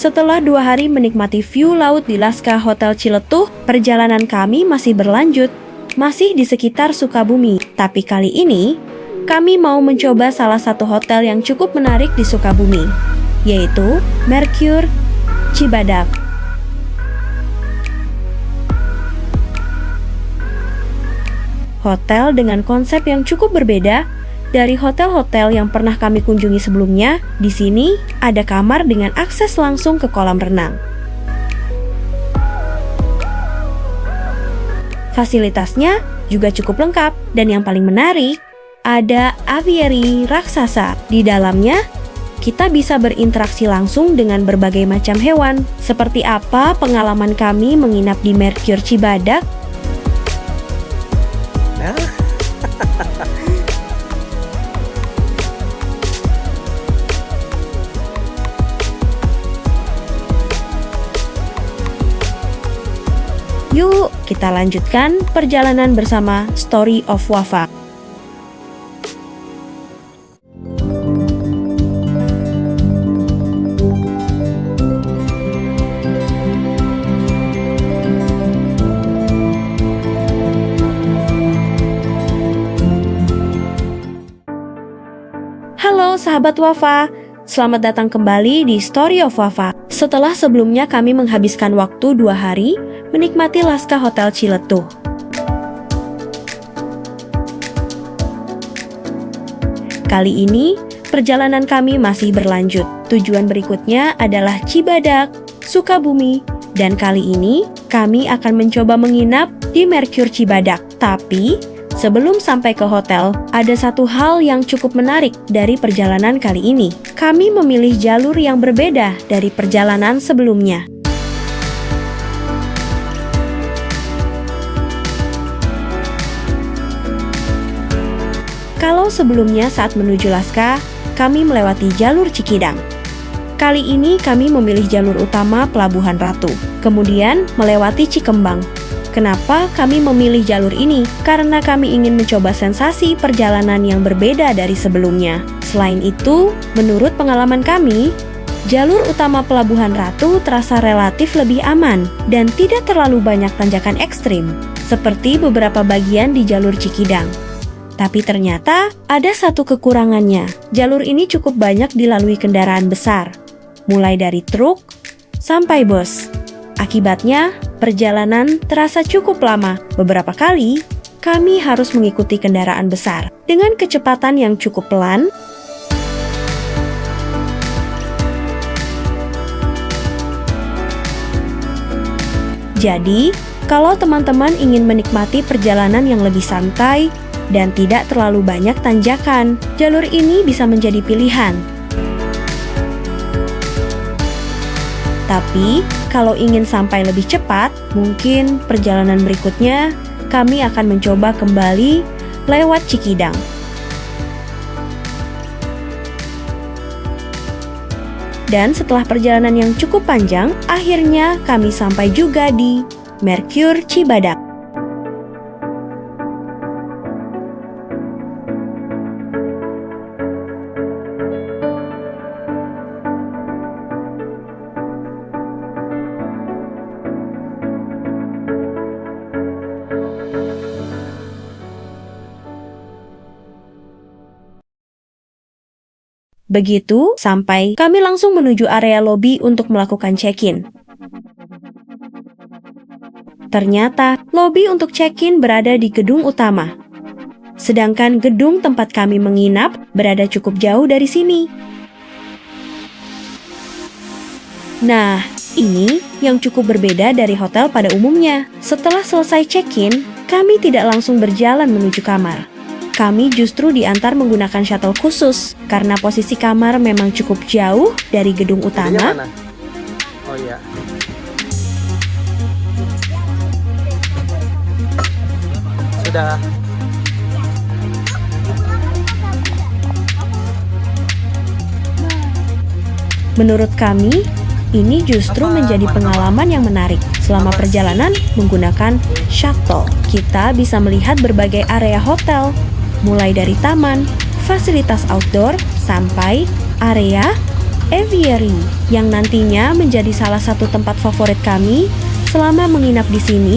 Setelah 2 hari menikmati view laut di Laska Hotel Ciletuh, perjalanan kami masih berlanjut, masih di sekitar Sukabumi. Tapi kali ini, kami mau mencoba salah satu hotel yang cukup menarik di Sukabumi, yaitu Mercure Cibadak. Hotel dengan konsep yang cukup berbeda dari hotel-hotel yang pernah kami kunjungi sebelumnya. Di sini ada kamar dengan akses langsung ke kolam renang. Fasilitasnya juga cukup lengkap dan yang paling menarik, ada aviary raksasa. Di dalamnya, kita bisa berinteraksi langsung dengan berbagai macam hewan. Seperti apa pengalaman kami menginap di Mercure Cibadak? Yuk, kita lanjutkan perjalanan bersama Story of Wafa. Halo sahabat Wafa, selamat datang kembali di Story of Wafa. Setelah sebelumnya kami menghabiskan waktu 2 hari menikmati Laska Hotel Ciletuh. Kali ini, perjalanan kami masih berlanjut. Tujuan berikutnya adalah Cibadak, Sukabumi, dan kali ini kami akan mencoba menginap di Mercure Cibadak. Tapi, sebelum sampai ke hotel, ada satu hal yang cukup menarik dari perjalanan kali ini. Kami memilih jalur yang berbeda dari perjalanan sebelumnya. Kalau sebelumnya saat menuju Laska, kami melewati jalur Cikidang. Kali ini kami memilih jalur utama Pelabuhan Ratu, kemudian melewati Cikembang. Kenapa kami memilih jalur ini? Karena kami ingin mencoba sensasi perjalanan yang berbeda dari sebelumnya. Selain itu, menurut pengalaman kami, jalur utama Pelabuhan Ratu terasa relatif lebih aman dan tidak terlalu banyak tanjakan ekstrim, seperti beberapa bagian di jalur Cikidang. Tapi ternyata ada satu kekurangannya. Jalur ini cukup banyak dilalui kendaraan besar, mulai dari truk sampai bus. Akibatnya, perjalanan terasa cukup lama. Beberapa kali, kami harus mengikuti kendaraan besar dengan kecepatan yang cukup pelan. Jadi, kalau teman-teman ingin menikmati perjalanan yang lebih santai dan tidak terlalu banyak tanjakan, jalur ini bisa menjadi pilihan. Tapi, kalau ingin sampai lebih cepat, mungkin perjalanan berikutnya kami akan mencoba kembali lewat Cikidang. Dan setelah perjalanan yang cukup panjang, akhirnya kami sampai juga di Mercure Cibadak. Begitu sampai, kami langsung menuju area lobi untuk melakukan check-in. Ternyata, lobi untuk check-in berada di gedung utama. Sedangkan gedung tempat kami menginap berada cukup jauh dari sini. Nah, ini yang cukup berbeda dari hotel pada umumnya. Setelah selesai check-in, kami tidak langsung berjalan menuju kamar. Kami justru diantar menggunakan shuttle khusus, karena posisi kamar memang cukup jauh dari gedung utama. Oh iya. Sudah. Menurut kami, ini justru menjadi pengalaman yang menarik. Selama perjalanan menggunakan shuttle, kita bisa melihat berbagai area hotel, mulai dari taman, fasilitas outdoor, sampai area Aviary, yang nantinya menjadi salah satu tempat favorit kami selama menginap di sini.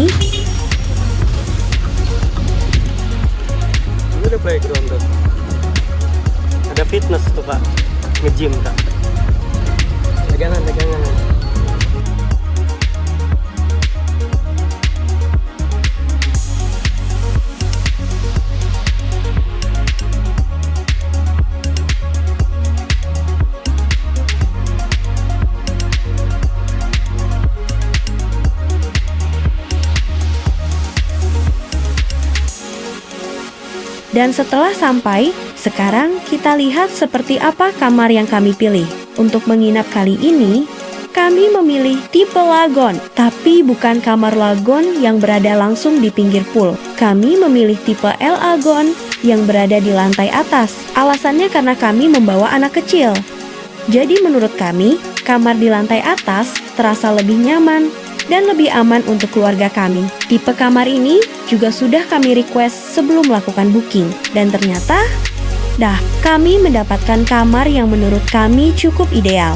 Ini ada playground tuh. Ada fitness tuh Pak, nge-gym Kak. Pegangan. Dan setelah sampai, sekarang kita lihat seperti apa kamar yang kami pilih. Untuk menginap kali ini, kami memilih tipe lagon, tapi bukan kamar lagon yang berada langsung di pinggir pool. Kami memilih tipe L Agon yang berada di lantai atas. Alasannya karena kami membawa anak kecil. Jadi menurut kami, kamar di lantai atas terasa lebih nyaman dan lebih aman untuk keluarga kami. Tipe kamar ini juga sudah kami request sebelum melakukan booking. Dan ternyata, kami mendapatkan kamar yang menurut kami cukup ideal.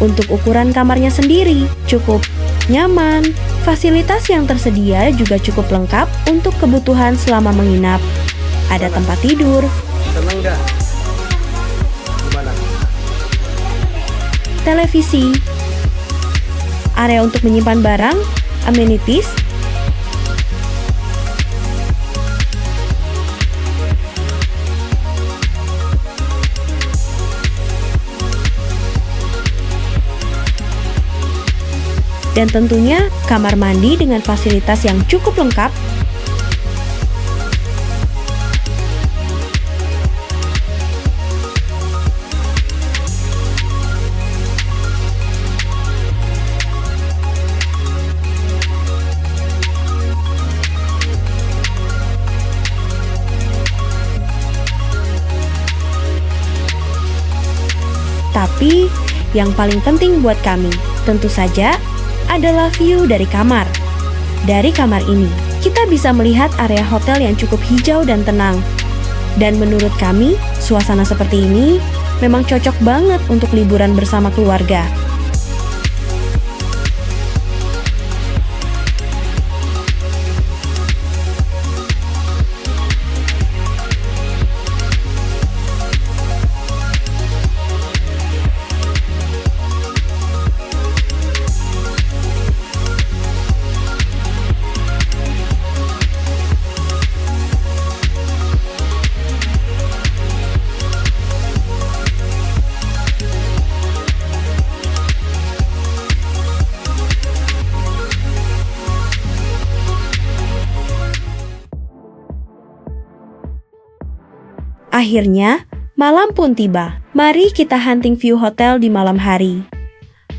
Untuk ukuran kamarnya sendiri, cukup nyaman. Fasilitas yang tersedia juga cukup lengkap untuk kebutuhan selama menginap. Ada tempat tidur, Seneng nggak? Gimana? televisi, area untuk menyimpan barang, amenities, dan tentunya kamar mandi dengan fasilitas yang cukup lengkap. Tapi yang paling penting buat kami, tentu saja, adalah view dari kamar. Dari kamar ini, kita bisa melihat area hotel yang cukup hijau dan tenang. Dan menurut kami, suasana seperti ini memang cocok banget untuk liburan bersama keluarga. Akhirnya, malam pun tiba. Mari kita hunting view hotel di malam hari.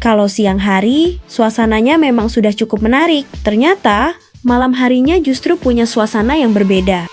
Kalau siang hari, suasananya memang sudah cukup menarik. Ternyata, malam harinya justru punya suasana yang berbeda.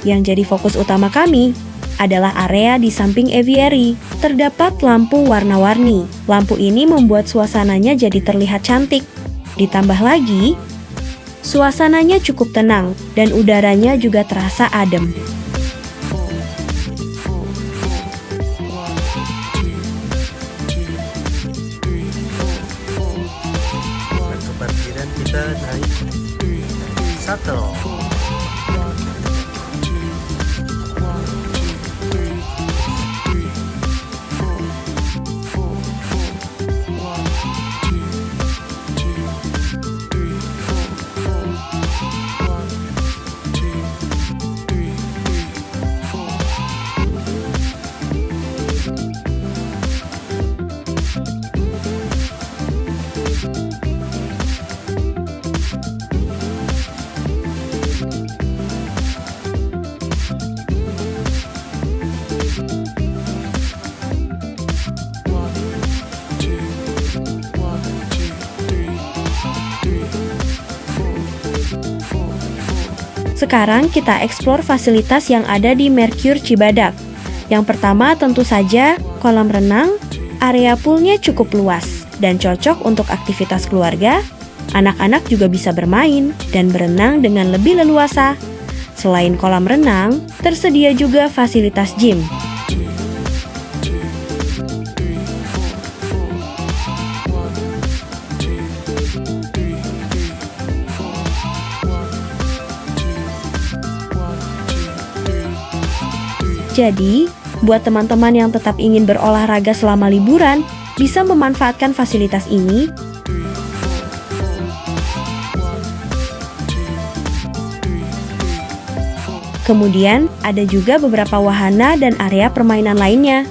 Yang jadi fokus utama kami adalah area di samping aviary. Terdapat lampu warna-warni. Lampu ini membuat suasananya jadi terlihat cantik. Ditambah lagi, suasananya cukup tenang dan udaranya juga terasa adem. Ke parkiran kita naik shuttle. Sekarang kita eksplor fasilitas yang ada di Mercure Cibadak. Yang pertama tentu saja kolam renang. Area poolnya cukup luas dan cocok untuk aktivitas keluarga. Anak-anak juga bisa bermain dan berenang dengan lebih leluasa. Selain kolam renang, tersedia juga fasilitas gym. Jadi, buat teman-teman yang tetap ingin berolahraga selama liburan, bisa memanfaatkan fasilitas ini. Kemudian, ada juga beberapa wahana dan area permainan lainnya.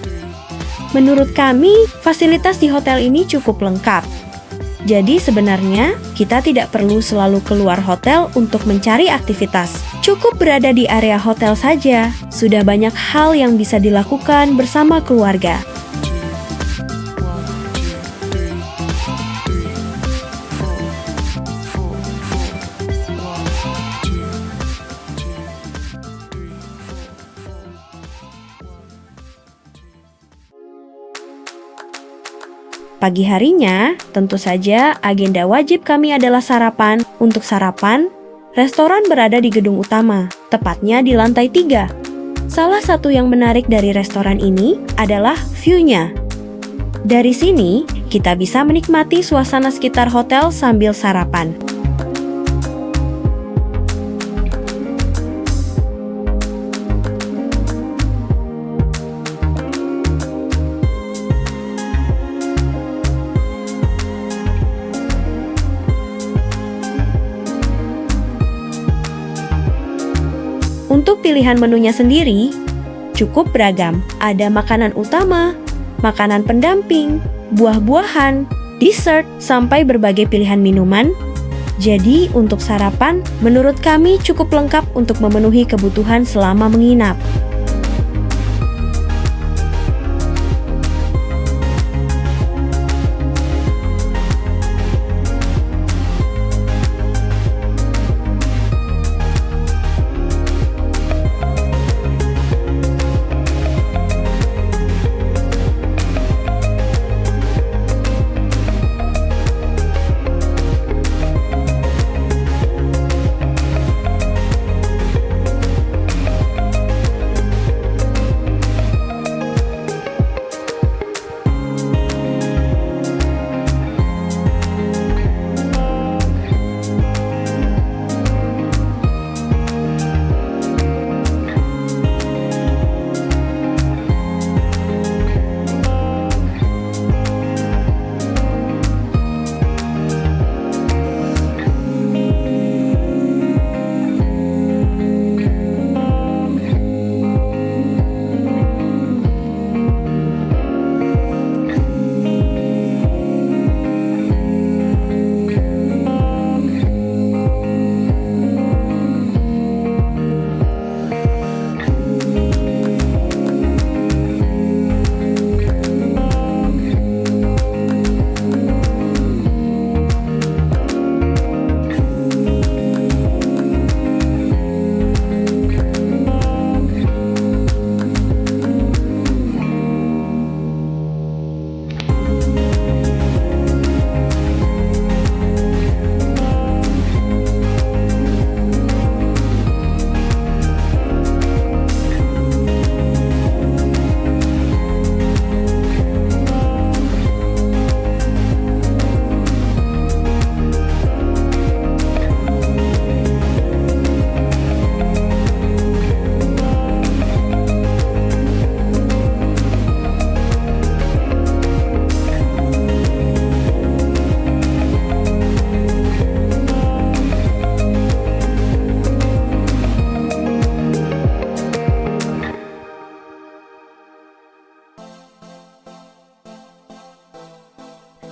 Menurut kami, fasilitas di hotel ini cukup lengkap. Jadi sebenarnya, kita tidak perlu selalu keluar hotel untuk mencari aktivitas. Cukup berada di area hotel saja, sudah banyak hal yang bisa dilakukan bersama keluarga. Pagi harinya, tentu saja agenda wajib kami adalah sarapan. Untuk sarapan, restoran berada di gedung utama, tepatnya di lantai 3. Salah satu yang menarik dari restoran ini adalah view-nya. Dari sini, kita bisa menikmati suasana sekitar hotel sambil sarapan. Untuk pilihan menunya sendiri, cukup beragam. Ada makanan utama, makanan pendamping, buah-buahan, dessert, sampai berbagai pilihan minuman. Jadi, untuk sarapan, menurut kami cukup lengkap untuk memenuhi kebutuhan selama menginap.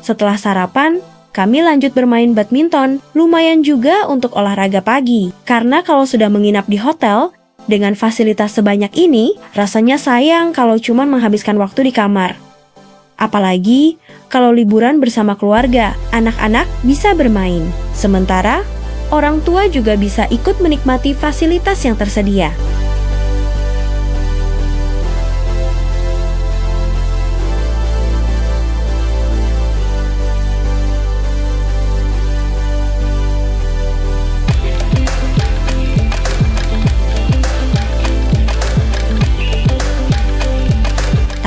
Setelah sarapan, kami lanjut bermain badminton. Lumayan juga untuk olahraga pagi. Karena kalau sudah menginap di hotel, dengan fasilitas sebanyak ini, rasanya sayang kalau cuma menghabiskan waktu di kamar. Apalagi kalau liburan bersama keluarga, anak-anak bisa bermain. Sementara, orang tua juga bisa ikut menikmati fasilitas yang tersedia.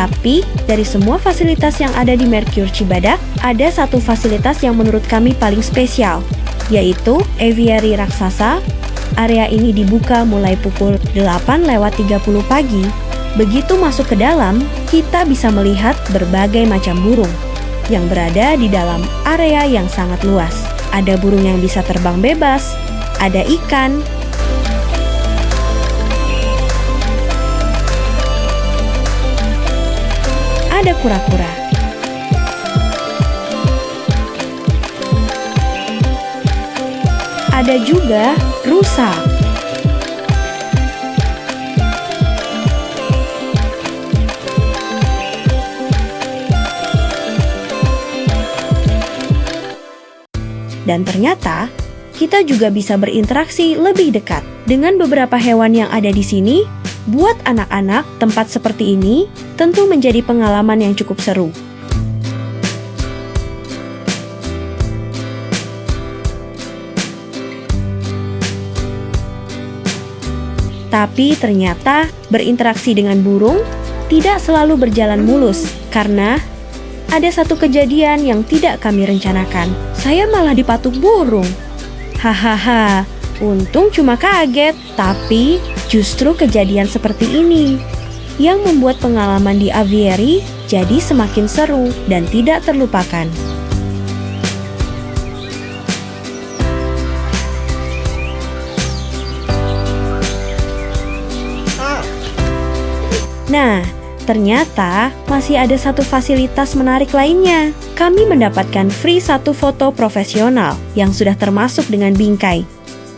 Tapi, dari semua fasilitas yang ada di Mercure Cibadak, ada satu fasilitas yang menurut kami paling spesial, yaitu aviary raksasa. Area ini dibuka mulai pukul 8:30 pagi. Begitu masuk ke dalam, kita bisa melihat berbagai macam burung yang berada di dalam area yang sangat luas. Ada burung yang bisa terbang bebas, ada ikan, ada kura-kura. Ada juga rusa. Dan ternyata, kita juga bisa berinteraksi lebih dekat dengan beberapa hewan yang ada di sini. Buat anak-anak, tempat seperti ini tentu menjadi pengalaman yang cukup seru. Tapi ternyata berinteraksi dengan burung tidak selalu berjalan mulus karena ada satu kejadian yang tidak kami rencanakan. Saya malah dipatuk burung. Hahaha, untung cuma kaget, tapi justru kejadian seperti ini yang membuat pengalaman di aviary jadi semakin seru dan tidak terlupakan. Nah, ternyata masih ada satu fasilitas menarik lainnya. Kami mendapatkan free satu foto profesional yang sudah termasuk dengan bingkai.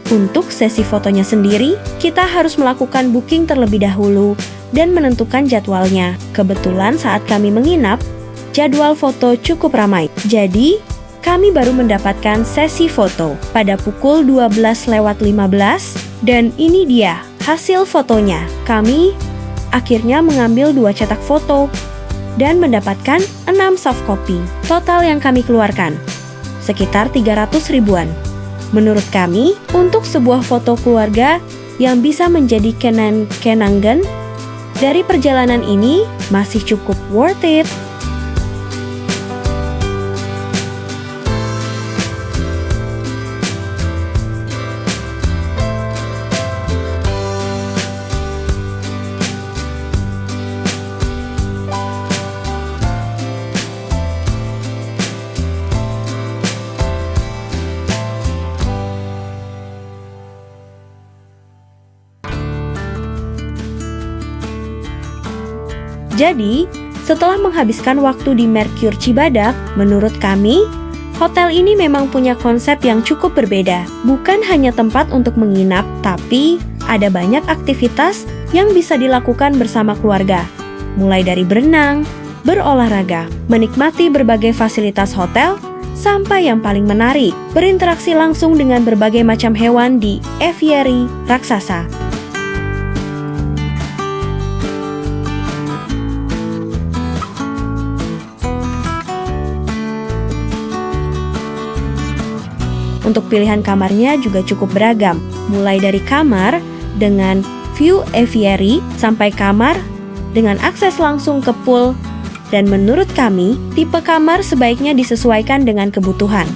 Untuk sesi fotonya sendiri, kita harus melakukan booking terlebih dahulu dan menentukan jadwalnya. Kebetulan saat kami menginap, jadwal foto cukup ramai. Jadi, kami baru mendapatkan sesi foto pada pukul 12:15 dan ini dia hasil fotonya. Kami akhirnya mengambil 2 cetak foto dan mendapatkan 6 soft copy. Total yang kami keluarkan sekitar 300 ribuan. Menurut kami, untuk sebuah foto keluarga yang bisa menjadi kenangan dari perjalanan ini masih cukup worth it. Jadi, setelah menghabiskan waktu di Mercure Cibadak, menurut kami, hotel ini memang punya konsep yang cukup berbeda. Bukan hanya tempat untuk menginap, tapi ada banyak aktivitas yang bisa dilakukan bersama keluarga. Mulai dari berenang, berolahraga, menikmati berbagai fasilitas hotel, sampai yang paling menarik, berinteraksi langsung dengan berbagai macam hewan di aviary raksasa. Untuk pilihan kamarnya juga cukup beragam, mulai dari kamar dengan view aviary sampai kamar dengan akses langsung ke pool. Dan menurut kami, tipe kamar sebaiknya disesuaikan dengan kebutuhan.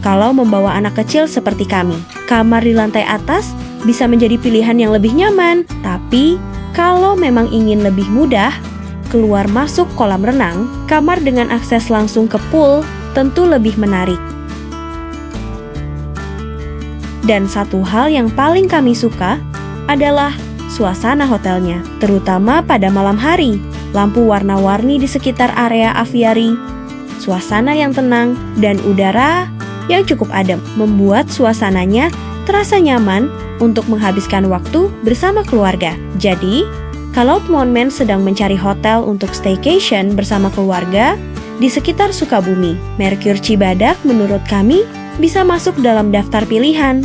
Kalau membawa anak kecil seperti kami, kamar di lantai atas bisa menjadi pilihan yang lebih nyaman. Tapi, kalau memang ingin lebih mudah keluar masuk kolam renang, kamar dengan akses langsung ke pool tentu lebih menarik. Dan satu hal yang paling kami suka adalah suasana hotelnya, terutama pada malam hari. Lampu warna-warni di sekitar area aviary, suasana yang tenang, dan udara yang cukup adem membuat suasananya terasa nyaman untuk menghabiskan waktu bersama keluarga. Jadi, kalau teman-teman sedang mencari hotel untuk staycation bersama keluarga di sekitar Sukabumi, Mercure Cibadak menurut kami bisa masuk dalam daftar pilihan.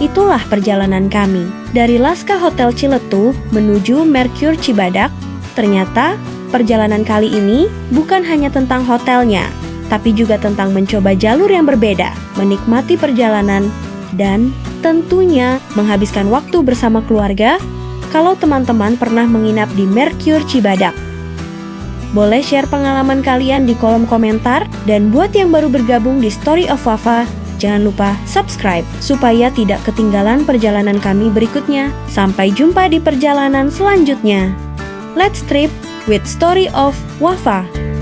Itulah perjalanan kami dari Laska Hotel Ciletuh menuju Mercure Cibadak. Ternyata perjalanan kali ini bukan hanya tentang hotelnya, tapi juga tentang mencoba jalur yang berbeda, menikmati perjalanan, dan tentunya menghabiskan waktu bersama keluarga. Kalau teman-teman pernah menginap di Mercure Cibadak, boleh share pengalaman kalian di kolom komentar. Dan buat yang baru bergabung di Story of Wafa, jangan lupa subscribe supaya tidak ketinggalan perjalanan kami berikutnya. Sampai jumpa di perjalanan selanjutnya. Let's trip with Story of Wafa.